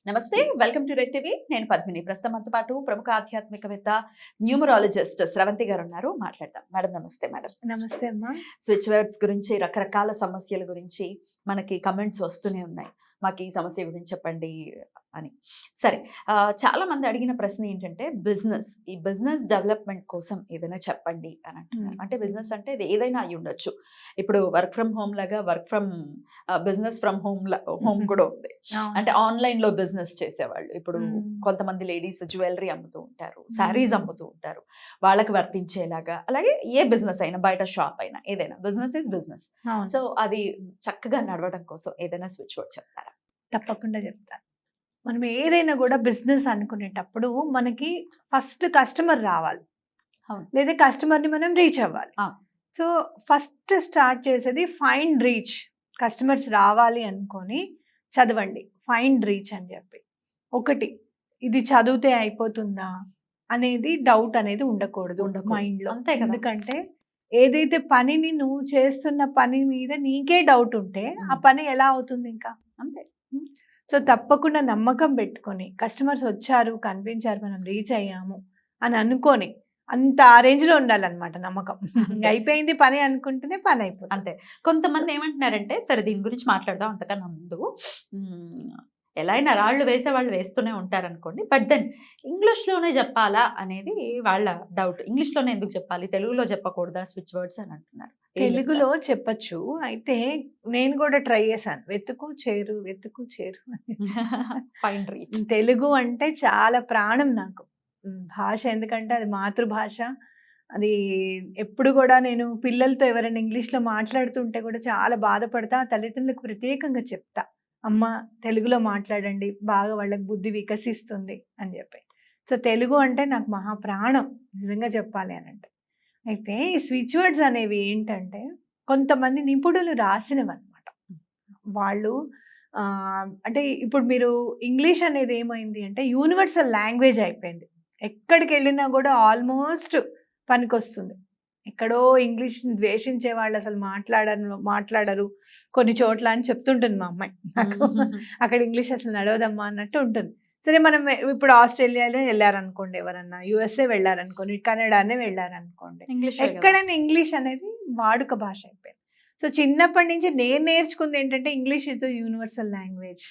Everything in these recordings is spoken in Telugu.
నమస్తే, వెల్కమ్ టు రెడ్ టీవీ. నేను పద్మిని. ప్రస్తుతం మనతో పాటు ప్రముఖ ఆధ్యాత్మికవేత్త, న్యూమరాలజిస్ట్ స్రవంతి గారు ఉన్నారు. మాట్లాడదాం. మేడం నమస్తే. మేడం నమస్తే అమ్మా. స్విచ్ వర్డ్స్ గురించి, రకరకాల సమస్యల గురించి మనకి కమెంట్స్ వస్తూనే ఉన్నాయి. మాకు ఈ సమస్య గురించి చెప్పండి అని. సరే, చాలా మంది అడిగిన ప్రశ్న ఏంటంటే ఈ బిజినెస్ డెవలప్మెంట్ కోసం ఏదైనా చెప్పండి అని అంటున్నారు. అంటే బిజినెస్ అంటే ఇది ఏదైనా అయి ఉండొచ్చు. ఇప్పుడు వర్క్ ఫ్రమ్ హోమ్ లాగా work from business from home కూడా ఉంది. అంటే ఆన్లైన్ లో బిజినెస్ చేసేవాళ్ళు. ఇప్పుడు కొంతమంది లేడీస్ జ్యువెలరీ అమ్ముతూ ఉంటారు, శారీస్ అమ్ముతూ ఉంటారు. వాళ్ళకి వర్తించేలాగా, అలాగే ఏ బిజినెస్ అయినా, బయట షాప్ అయినా, ఏదైనా బిజినెస్ ఇస్ బిజినెస్. సో అది చక్కగా నడవడం కోసం ఏదైనా స్విచ్ వర్డ్ చెప్తారా? తప్పకుండా చెప్తాను. మనం ఏదైనా కూడా బిజినెస్ అనుకునేటప్పుడు మనకి ఫస్ట్ కస్టమర్ రావాలి, లేదా కస్టమర్ని మనం రీచ్ అవ్వాలి. సో ఫస్ట్ స్టార్ట్ చేసేది ఫైండ్ రీచ్. కస్టమర్స్ రావాలి అనుకొని చదవండి, ఫైండ్ రీచ్ అని చెప్పి. ఒకటి, ఇది చదివితే అయిపోతుందా అనేది డౌట్ అనేది ఉండకూడదు మైండ్లో. ఎందుకంటే ఏదైతే పనిని నువ్వు చేస్తున్న పని మీద నీకే డౌట్ ఉంటే ఆ పని ఎలా అవుతుంది ఇంకా? అంతే. సో తప్పకుండా నమ్మకం పెట్టుకొని, కస్టమర్స్ వచ్చారు, కనిపించారు, మనం రీచ్ అయ్యాము అని అనుకొని, అంత ఆ రేంజ్ లో ఉండాలన్నమాట నమ్మకం. అయిపోయింది పని అనుకుంటేనే పని అయిపోతుంది. అంతే. కొంతమంది ఏమంటున్నారంటే, సరే దీని గురించి మాట్లాడదాం అంతకన్నా ముందు, ఎలా అయినా రాళ్ళు వేసే వాళ్ళు వేస్తూనే ఉంటారు అనుకోండి, బట్ దెన్ ఇంగ్లీష్లోనే చెప్పాలా అనేది వాళ్ళ డౌట్. ఇంగ్లీష్లోనే ఎందుకు చెప్పాలి, తెలుగులో చెప్పకూడదా స్విచ్ వర్డ్స్ అని అంటున్నారు. తెలుగులో చెప్పచ్చు. అయితే నేను కూడా ట్రై చేశాను, వెతుకు చేరు ఫైండ్ రీచ్. తెలుగు అంటే చాలా ప్రాణం నాకు భాష. ఎందుకంటే అది మాతృభాష. అది ఎప్పుడు కూడా నేను పిల్లలతో ఎవరైనా ఇంగ్లీష్లో మాట్లాడుతుంటే కూడా చాలా బాధపడతా. తల్లిదండ్రులకు ప్రత్యేకంగా చెప్తా, అమ్మ తెలుగులో మాట్లాడండి, బాగా వాళ్ళకి బుద్ధి వికసిస్తుంది అని చెప్పి. సో తెలుగు అంటే నాకు మహా ప్రాణం నిజంగా చెప్పాలి అని అంటే. అయితే ఈ స్విచ్ వర్డ్స్ అనేవి ఏంటంటే కొంతమంది నిపుణులు రాసినవి అనమాట. వాళ్ళు అంటే ఇప్పుడు మీరు ఇంగ్లీష్ అనేది ఏమైంది అంటే యూనివర్సల్ లాంగ్వేజ్ అయిపోయింది. ఎక్కడికి వెళ్ళినా కూడా ఆల్మోస్ట్ పనికొస్తుంది. ఎక్కడో ఇంగ్లీష్ని ద్వేషించే వాళ్ళు అసలు మాట్లాడరు కొన్ని చోట్ల అని చెప్తుంటుంది మా అమ్మాయి నాకు. అక్కడ ఇంగ్లీష్ అసలు నడవదమ్మా అన్నట్టు ఉంటుంది. సరే, మనం ఇప్పుడు ఆస్ట్రేలియాలో వెళ్ళారనుకోండి, ఎవరన్నా యుఎస్ఏ వెళ్ళారనుకోండి, కెనడానే వెళ్ళారనుకోండి, ఎక్కడైనా ఇంగ్లీష్ అనేది వాడుక భాష అయిపోయింది. సో చిన్నప్పటి నుంచి నేను నేర్చుకుంది ఏంటంటే ఇంగ్లీష్ ఇస్ యూనివర్సల్ లాంగ్వేజ్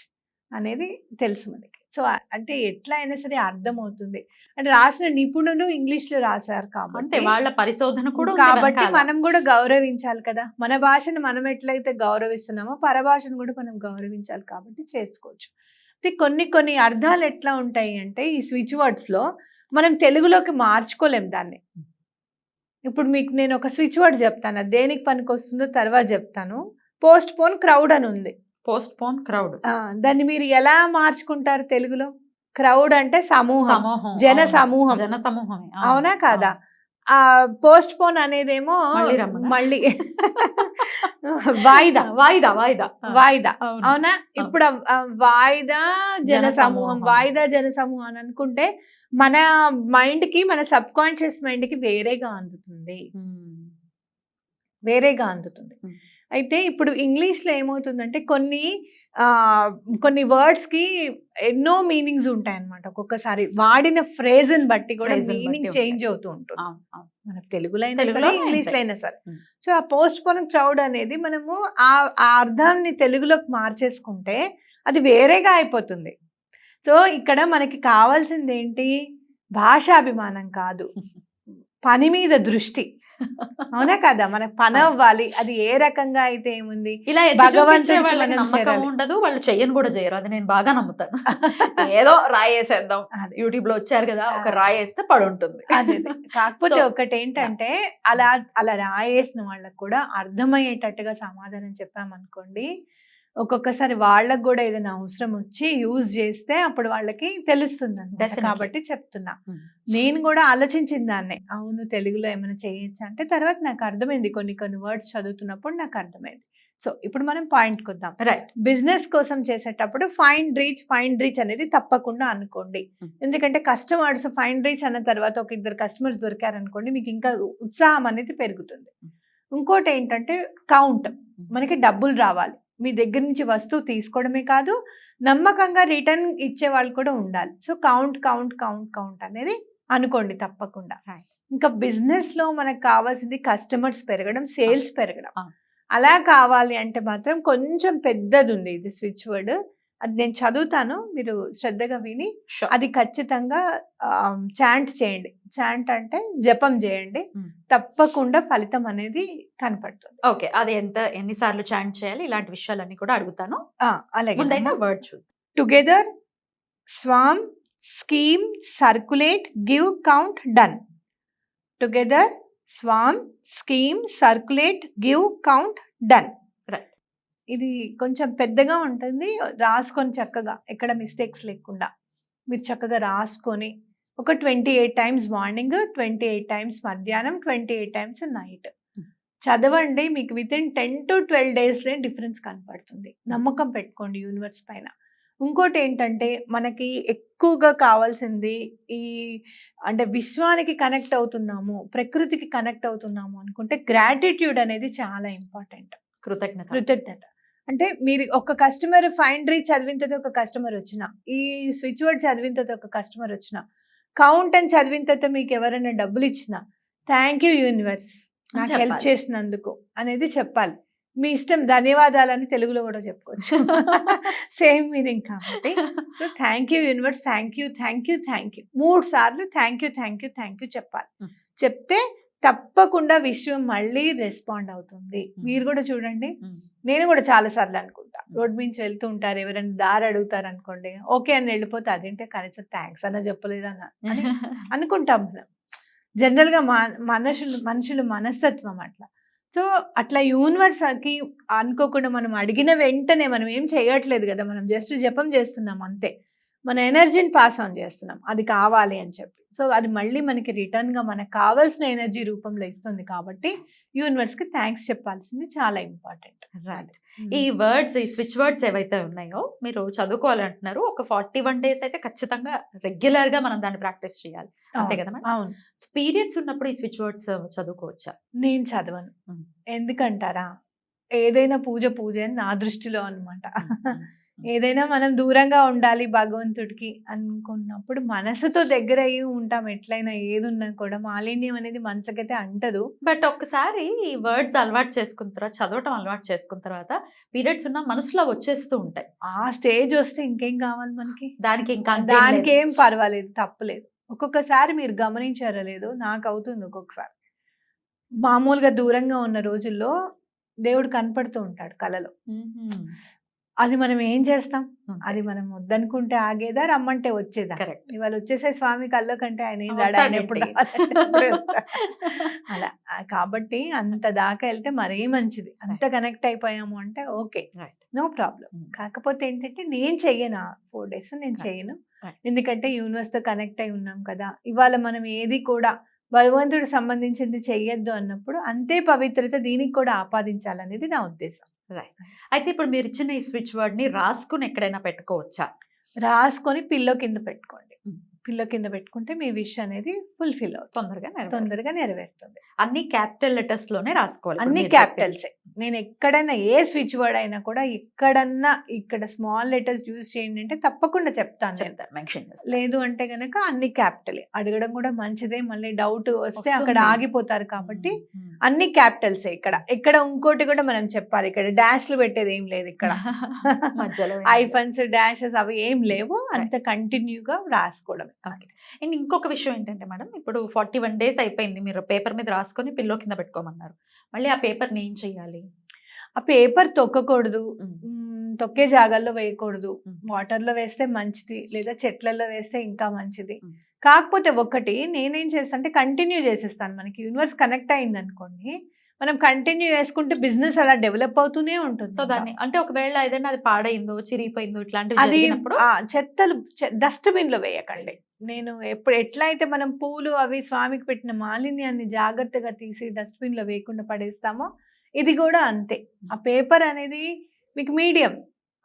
అనేది తెలుసు మనకి. సో అంటే ఎట్లా అయినా సరే అర్థమవుతుంది. అంటే రాసిన నిపుణులు ఇంగ్లీష్లో రాశారు కాబట్టి వాళ్ళ పరిశోధన కూడా కాబట్టి మనం కూడా గౌరవించాలి కదా. మన భాషను మనం ఎట్లయితే గౌరవిస్తున్నామో పరభాషను కూడా మనం గౌరవించాలి కాబట్టి చేసుకోవచ్చు. అయితే కొన్ని అర్థాలు ఎట్లా ఉంటాయి అంటే ఈ స్విచ్ వర్డ్స్లో మనం తెలుగులోకి మార్చుకోలేం దాన్ని. ఇప్పుడు మీకు నేను ఒక స్విచ్ వర్డ్ చెప్తాను, దేనికి పనికి వస్తుందో తర్వాత చెప్తాను. పోస్ట్ పోన్ క్రౌడ్ అని ఉంది. పోస్ట్ పోన్ క్రౌడ్, దాన్ని మీరు ఎలా మార్చుకుంటారు తెలుగులో? క్రౌడ్ అంటే సమూహం, జన సమూహం. అవునా కాదా? పోస్ట్ పోన్ అనేదేమో మళ్ళీ వాయిదా. అవునా? ఇప్పుడు వాయిదా జన సమూహం అని అనుకుంటే మన మైండ్ కి, మన సబ్ కాన్షియస్ మైండ్ కి వేరేగా అందుతుంది. అయితే ఇప్పుడు ఇంగ్లీష్లో ఏమవుతుందంటే కొన్ని వర్డ్స్కి ఎన్నో మీనింగ్స్ ఉంటాయి అన్నమాట. ఒక్కొక్కసారి వాడిన ఫ్రేజ్ని బట్టి కూడా మీనింగ్ చేంజ్ అవుతూ ఉంటుంది. మనకు తెలుగులో అయినా సరే, ఇంగ్లీష్లో అయినా సరే. సో ఆ పోస్ట్ పోన్ క్రౌడ్ అనేది మనము ఆ అర్థాన్ని తెలుగులోకి మార్చేసుకుంటే అది వేరేగా అయిపోతుంది. సో ఇక్కడ మనకి కావాల్సింది ఏంటి? భాషాభిమానం కాదు, పని మీద దృష్టి. అవునా కదా? మనకు పని అవ్వాలి. అది ఏ రకంగా అయితే ఏముంది, ఇలా భగవంతుడు ఉండదు, వాళ్ళు చెయ్యను కూడా చేయరు. అది నేను బాగా నమ్ముతాను. ఏదో రాయేసేద్దాం, యూట్యూబ్ లో వచ్చారు కదా, ఒక రాయేస్తే పడి ఉంటుంది. కాకపోతే ఒకటి ఏంటంటే అలా రాయేసిన వాళ్ళకు కూడా అర్థమయ్యేటట్టుగా సమాధానం చెప్పామనుకోండి, ఒక్కొక్కసారి వాళ్ళకు కూడా ఏదైనా అవసరం వచ్చి యూజ్ చేస్తే అప్పుడు వాళ్ళకి తెలుస్తుంది అన్నమాట. కాబట్టి చెప్తున్నా, నేను కూడా ఆలోచించిన దాన్నే, అవును తెలుగులో ఏమైనా చేయొచ్చా అంటే తర్వాత నాకు అర్థమైంది. కొన్ని వర్డ్స్ చదువుతున్నప్పుడు నాకు అర్థమైంది. సో ఇప్పుడు మనం పాయింట్ కొద్దాం. బిజినెస్ కోసం చేసేటప్పుడు ఫైండ్ రీచ్ అనేది తప్పకుండా అనుకోండి. ఎందుకంటే కస్టమర్స్ ఫైండ్ రీచ్ అన్న తర్వాత ఒక ఇద్దరు కస్టమర్స్ దొరికారనుకోండి, మీకు ఇంకా ఉత్సాహం అనేది పెరుగుతుంది. ఇంకోటి ఏంటంటే కౌంట్, మనకి డబ్బులు రావాలి. మీ దగ్గర నుంచి వస్తువు తీసుకోవడమే కాదు, నమ్మకంగా రిటర్న్ ఇచ్చే వాళ్ళు కూడా ఉండాలి. సో కౌంట్ అనేది అనుకోండి తప్పకుండా. ఇంకా బిజినెస్ లో మనకు కావాల్సింది కస్టమర్స్ పెరగడం, సేల్స్ పెరగడం. అలా కావాలి అంటే మాత్రం కొంచెం పెద్దది ఉంది ఇది స్విచ్ వర్డ్, అది నేను చదువుతాను, మీరు శ్రద్ధగా విని అది ఖచ్చితంగా చాంట్ చేయండి. చాంట్ అంటే జపం చేయండి, తప్పకుండా ఫలితం అనేది కనపడుతుంది. ఓకే, అది ఎన్నిసార్లు చాంట్ చేయాలి ఇలాంటి విషయాలన్నీ కూడా అడుగుతాను. అలాగే వర్డ్ చూద్దాం. Together, swarm, scheme, circulate, give, count, done. Together, swarm, scheme, circulate, give, count, done. ఇది కొంచెం పెద్దగా ఉంటుంది, రాసుకొని చక్కగా ఎక్కడ మిస్టేక్స్ లేకుండా మీరు చక్కగా రాసుకొని ఒక 28 టైమ్స్ మార్నింగ్, 28 టైమ్స్ మధ్యాహ్నం, 28 టైమ్స్ నైట్ చదవండి. మీకు వితిన్ 10 to 12 డేస్లో డిఫరెన్స్ కనపడుతుంది. నమ్మకం పెట్టుకోండి యూనివర్స్ పైన. ఇంకోటి ఏంటంటే మనకి ఎక్కువగా కావాల్సింది ఈ అంటే విశ్వానికి కనెక్ట్ అవుతున్నాము, ప్రకృతికి కనెక్ట్ అవుతున్నాము అనుకుంటే గ్రాటిట్యూడ్ అనేది చాలా ఇంపార్టెంట్. కృతజ్ఞత అంటే మీరు ఒక కస్టమర్ ఫైండ్ రీచ్ చదివిన తర్వాత ఒక కస్టమర్ వచ్చిన, ఈ స్విచ్ వర్డ్ చదివిన తర్వాత ఒక కస్టమర్ వచ్చిన, కౌంట్ అని చదివిన తర్వాత మీకు ఎవరైనా డబ్బులు ఇచ్చిన, థ్యాంక్ యూ యూనివర్స్ నాకు హెల్ప్ చేసినందుకు అనేది చెప్పాలి. మీ ఇష్టం, ధన్యవాదాలని తెలుగులో కూడా చెప్పుకోవచ్చు, సేమ్ మీనింగ్ కాబట్టి. So thank you universe, thank you 3 సార్లు థ్యాంక్ యూ చెప్పాలి. చెప్తే తప్పకుండా విశ్వం మళ్ళీ రెస్పాండ్ అవుతుంది. మీరు కూడా చూడండి, నేను కూడా చాలా సార్లు అనుకుంటా, రోడ్ నుంచి వెళ్తూ ఉంటారు, ఎవరైనా దారి అడుగుతారు అనుకోండి, ఓకే అని వెళ్ళిపోతే అదేంటే కనీసం థ్యాంక్స్ అన్న చెప్పలేదన్న అని అనుకుంటాం మనం. జనరల్గా మనుషులు మనస్తత్వం అట్లా. సో అట్లా యూనివర్స్కి అనుకోకుండా మనం అడిగిన వెంటనే మనం ఏం చేయట్లేదు కదా, మనం జస్ట్ జపం చేస్తున్నాం అంతే, మన ఎనర్జీని పాస్ ఆన్ చేస్తున్నాం అది కావాలి అని చెప్పి. సో అది మళ్ళీ మనకి రిటర్న్గా మనకు కావాల్సిన ఎనర్జీ రూపంలో ఇస్తుంది. కాబట్టి యూనివర్స్కి థ్యాంక్స్ చెప్పాల్సింది చాలా ఇంపార్టెంట్. రైట్. ఈ వర్డ్స్, ఈ స్విచ్ వర్డ్స్ ఏవైతే ఉన్నాయో మీరు చదువుకోవాలంటున్నారు, ఒక 41 days అయితే ఖచ్చితంగా రెగ్యులర్గా మనం దాన్ని ప్రాక్టీస్ చేయాలి, అంతే కదా మేడం? అవును. పీరియడ్స్ ఉన్నప్పుడు ఈ స్విచ్ వర్డ్స్ చదువుకోవచ్చా? నేను చదవను. ఎందుకంటారా, ఏదైనా పూజ అని నా దృష్టిలో అనమాట. ఏదైనా మనం దూరంగా ఉండాలి భగవంతుడికి అనుకున్నప్పుడు మనసుతో దగ్గర అయ్యి ఉంటాం. ఎట్లయినా ఏదున్నా కూడా మాలిన్యం అనేది మనసుకైతే అంటదు. బట్ ఒక్కసారి ఈ వర్డ్స్ అలవాటు చేసుకున్న తర్వాత, చదవటం అలవాటు చేసుకున్న తర్వాత పీరియడ్స్ ఉన్న మనసులో వచ్చేస్తూ ఉంటాయి. ఆ స్టేజ్ వస్తే ఇంకేం కావాలి మనకి? దానికి ఏం పర్వాలేదు, తప్పులేదు. ఒక్కొక్కసారి మీరు గమనించారో లేదో, నాకు అవుతుంది ఒక్కొక్కసారి. మామూలుగా దూరంగా ఉన్న రోజుల్లో దేవుడు కనపడుతూ ఉంటాడు కలలో. అది మనం ఏం చేస్తాం? అది మనం వద్దనుకుంటే ఆగేదా, రమ్మంటే వచ్చేదా? ఇవాళ వచ్చేసే స్వామి కల్లో కంటే ఆయన ఎప్పుడు అలా. కాబట్టి అంత దాకా వెళ్తే మరీ మంచిది. అంత కనెక్ట్ అయిపోయాము అంటే ఓకే, నో ప్రాబ్లం. కాకపోతే ఏంటంటే నేను చెయ్యను, 4 days నేను చెయ్యను. ఎందుకంటే యూనివర్స్తో కనెక్ట్ అయి ఉన్నాం కదా. ఇవాళ మనం ఏది కూడా భగవంతుడికి సంబంధించింది చెయ్యొద్దు అన్నప్పుడు అంతే పవిత్రత దీనికి కూడా ఆపాదించాలనేది నా ఉద్దేశం. అయితే ఇప్పుడు మీరు ఇచ్చిన ఈ స్విచ్ వర్డ్ ని రాసుకుని ఎక్కడైనా పెట్టుకోవచ్చా? రాసుకొని పిల్లో కింద పెట్టుకోండి. పిల్లో కింద పెట్టుకుంటే మీ విష్ అనేది ఫుల్ఫిల్ అవుతుంది, తొందరగా నెరవేరుతుంది. అన్ని క్యాపిటల్ లెటర్స్ లోనే రాసుకోవాలి. అన్ని క్యాపిటల్సే. నేను ఎక్కడైనా ఏ స్విచ్ వర్డ్ అయినా కూడా ఎక్కడన్నా ఇక్కడ స్మాల్ లెటర్స్ యూజ్ చేయండి అంటే తప్పకుండా చెప్తాను, మెన్షన్. లేదు అంటే గనక అన్ని క్యాపిటలే. అడగడం కూడా మంచిదే, మళ్ళీ డౌట్ వస్తే అక్కడ ఆగిపోతారు. కాబట్టి అన్ని క్యాపిటల్సే. ఇక్కడ ఇంకోటి కూడా మనం చెప్పాలి, ఇక్కడ డాష్లు పెట్టేది ఏం లేదు, ఇక్కడ ఐఫన్స్ డాషెస్ అవి ఏం లేవు, అంత కంటిన్యూగా రాసుకోవడం. అండ్ ఇంకొక విషయం ఏంటంటే మేడం, ఇప్పుడు 41 days అయిపోయింది, మీరు పేపర్ మీద రాసుకొని పిల్లో కింద పెట్టుకోమన్నారు. మళ్ళీ ఆ పేపర్ని ఏం చెయ్యాలి? ఆ పేపర్ తొక్కకూడదు, తొక్కే జాగాల్లో వేయకూడదు. వాటర్లో వేస్తే మంచిది, లేదా చెట్లలో వేస్తే ఇంకా మంచిది. కాకపోతే ఒకటి నేనేం చేస్తాను అంటే కంటిన్యూ చేసేస్తాను. మనకి యూనివర్స్ కనెక్ట్ అయింది అనుకోండి, మనం కంటిన్యూ చేసుకుంటే బిజినెస్ అలా డెవలప్ అవుతూనే ఉంటుంది. సో దాన్ని అంటే ఒకవేళ ఏదైనా అది పాడైందో, చిరిగిపోయిందో, ఇట్లాంటివి జరిగినప్పుడు చెత్తలు డస్ట్బిన్ లో వేయకండి. నేను ఎట్లా అయితే మనం పూలు అవి స్వామికి పెట్టిన మాలిన్యాన్ని జాగ్రత్తగా తీసి డస్ట్బిన్ లో వేయకుండా పడేస్తామో, ఇది కూడా అంతే. ఆ పేపర్ అనేది మీకు మీడియం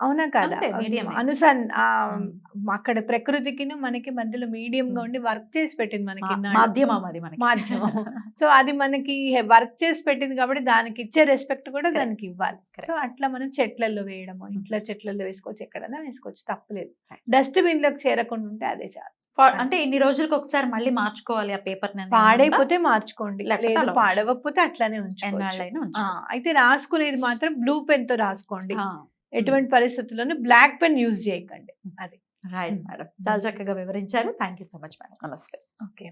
అవునా కాదా? అంతే, medium ఏ. అక్కడ ప్రకృతికి మనకి మధ్యలో మీడియం గా ఉండి వర్క్ చేసి పెట్టింది మనకి ఇన్నాళ్ళు. మాధ్యమం అది మనకి. మాధ్యమం. సో అది మనకి వర్క్ చేసి పెట్టింది కాబట్టి దానికి ఇచ్చే రెస్పెక్ట్ కూడా Correct. దానికి ఇవ్వాలి. Correct. సో అట్లా మనం చెట్లలో వేయడము, ఇంట్లో చెట్లలో వేసుకోవచ్చు, ఎక్కడైనా వేసుకోవచ్చు, తప్పలేదు. Right. డస్ట్బిన్ లోకి చేరకుండా ఉంటే అదే చాలు. అంటే ఇన్ని రోజులకు ఒకసారి మళ్ళీ మార్చుకోవాలి ఆ పేపర్. పాడైపోతే మార్చుకోండి, లేకపోతే లేదు అలా ఉంచు. పాడవకపోతే అట్లానే ఉంచుకోవచ్చు. ఎన్నాళ్ళైనా ఉంచుకోవచ్చు. అయితే రాసుకునేది మాత్రం బ్లూ పెన్ తో రాసుకోండి. ఆ. ఎటువంటి పరిస్థితుల్లోనూ బ్లాక్ పెన్ యూజ్ చేయకండి. అది రైట్ మేడం, చాలా చక్కగా వివరించారు. Thank you so much madam. నమస్తే. ఓకే.